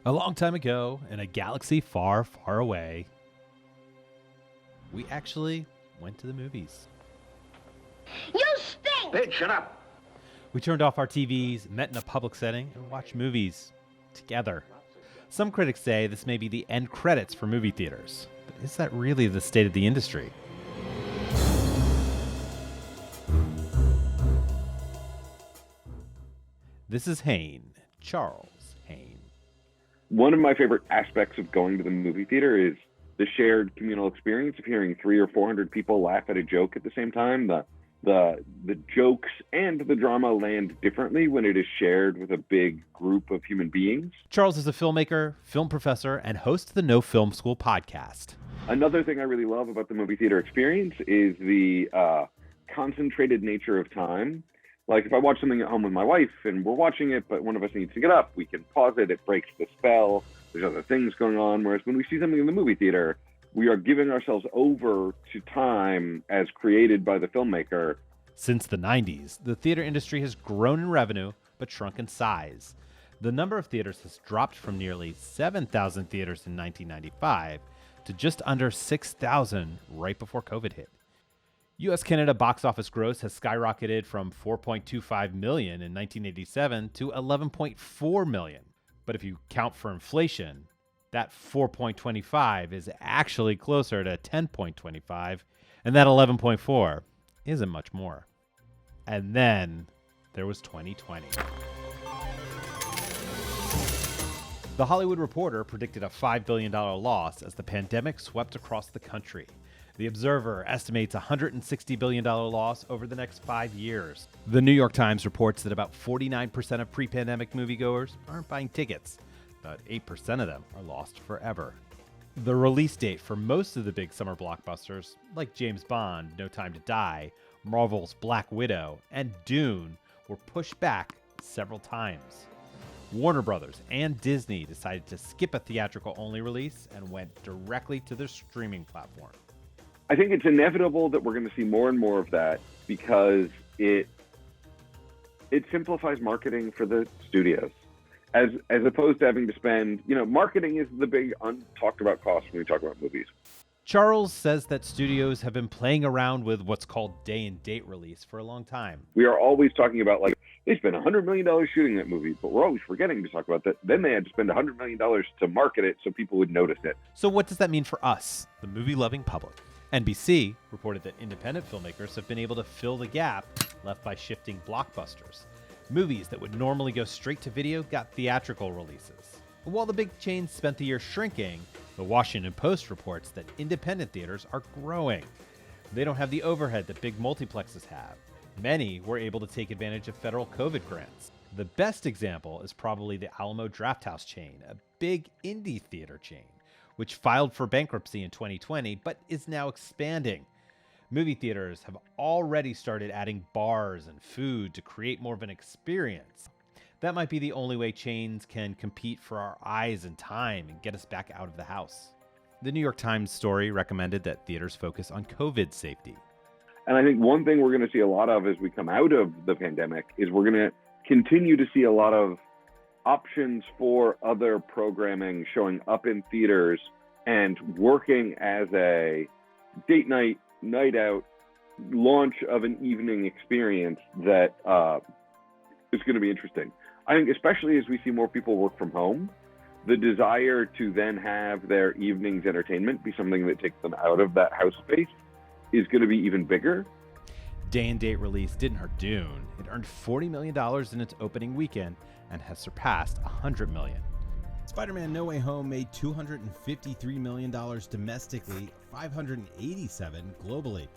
A long time ago, in a galaxy far, far away, we actually went to the movies. You stink! Bitch, shut up! We turned off our TVs, met in a public setting, and watched movies together. Some critics say this may be the end credits for movie theaters, but is that really the state of the industry? This is Hain, Charles Hain. One of my favorite aspects of going to the movie theater is the shared communal experience of hearing 300 or 400 people laugh at a joke at the same time. The jokes and the drama land differently when it is shared with a big group of human beings. Charles is a filmmaker, film professor, and host of the No Film School podcast. Another thing I really love about the movie theater experience is the concentrated nature of time. Like if I watch something at home with my wife and we're watching it, but one of us needs to get up, we can pause it. It breaks the spell. There's other things going on. Whereas when we see something in the movie theater, we are giving ourselves over to time as created by the filmmaker. Since the 90s, the theater industry has grown in revenue, but shrunk in size. The number of theaters has dropped from nearly 7,000 theaters in 1995 to just under 6,000 right before COVID hit. US-Canada box office gross has skyrocketed from $4.25 million in 1987 to $11.4 million. But if you count for inflation, that 4.25 is actually closer to 10.25, and that 11.4 isn't much more. And then there was 2020. The Hollywood Reporter predicted a $5 billion loss as the pandemic swept across the country. The Observer estimates a $160 billion loss over the next 5 years. The New York Times reports that about 49% of pre-pandemic moviegoers aren't buying tickets. About 8% of them are lost forever. The release date for most of the big summer blockbusters, like James Bond, No Time to Die, Marvel's Black Widow, and Dune, were pushed back several times. Warner Brothers and Disney decided to skip a theatrical-only release and went directly to their streaming platform. I think it's inevitable that we're going to see more and more of that because it simplifies marketing for the studios. As opposed to having to spend, marketing is the big untalked about cost when we talk about movies. Charles says that studios have been playing around with what's called day and date release for a long time. We are always talking about they spent $100 million shooting that movie, but we're always forgetting to talk about that. Then they had to spend $100 million to market it so people would notice it. So what does that mean for us, the movie-loving public? NBC reported that independent filmmakers have been able to fill the gap left by shifting blockbusters. Movies that would normally go straight to video got theatrical releases. And while the big chains spent the year shrinking, the Washington Post reports that independent theaters are growing. They don't have the overhead that big multiplexes have. Many were able to take advantage of federal COVID grants. The best example is probably the Alamo Drafthouse chain, a big indie theater chain, which filed for bankruptcy in 2020 but is now expanding. Movie theaters have already started adding bars and food to create more of an experience. That might be the only way chains can compete for our eyes and time and get us back out of the house. The New York Times story recommended that theaters focus on COVID safety. And I think one thing we're going to see a lot of as we come out of the pandemic is we're going to continue to see a lot of options for other programming showing up in theaters and working as a date night, night out, launch of an evening experience that is going to be interesting. I think especially as we see more people work from home, the desire to then have their evening's entertainment be something that takes them out of that house space is going to be even bigger. Day and date release didn't hurt Dune. It earned $40 million in its opening weekend and has surpassed $100 million. Spiderman No Way Home made $253 million domestically, $587 globally,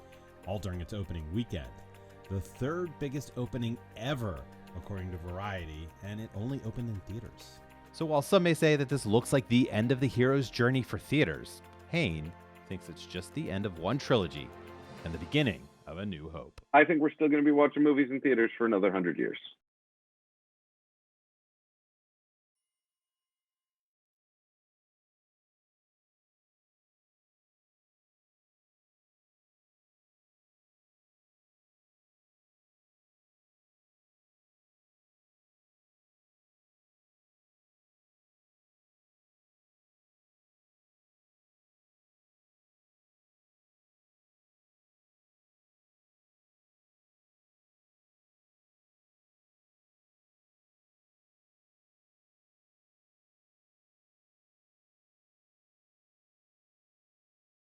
all during its opening weekend. The third biggest opening ever, according to Variety, and it only opened in theaters. So while some may say that this looks like the end of the hero's journey for theaters, Hain thinks it's just the end of one trilogy and the beginning of a new hope. I think we're still going to be watching movies in theaters for another 100 years.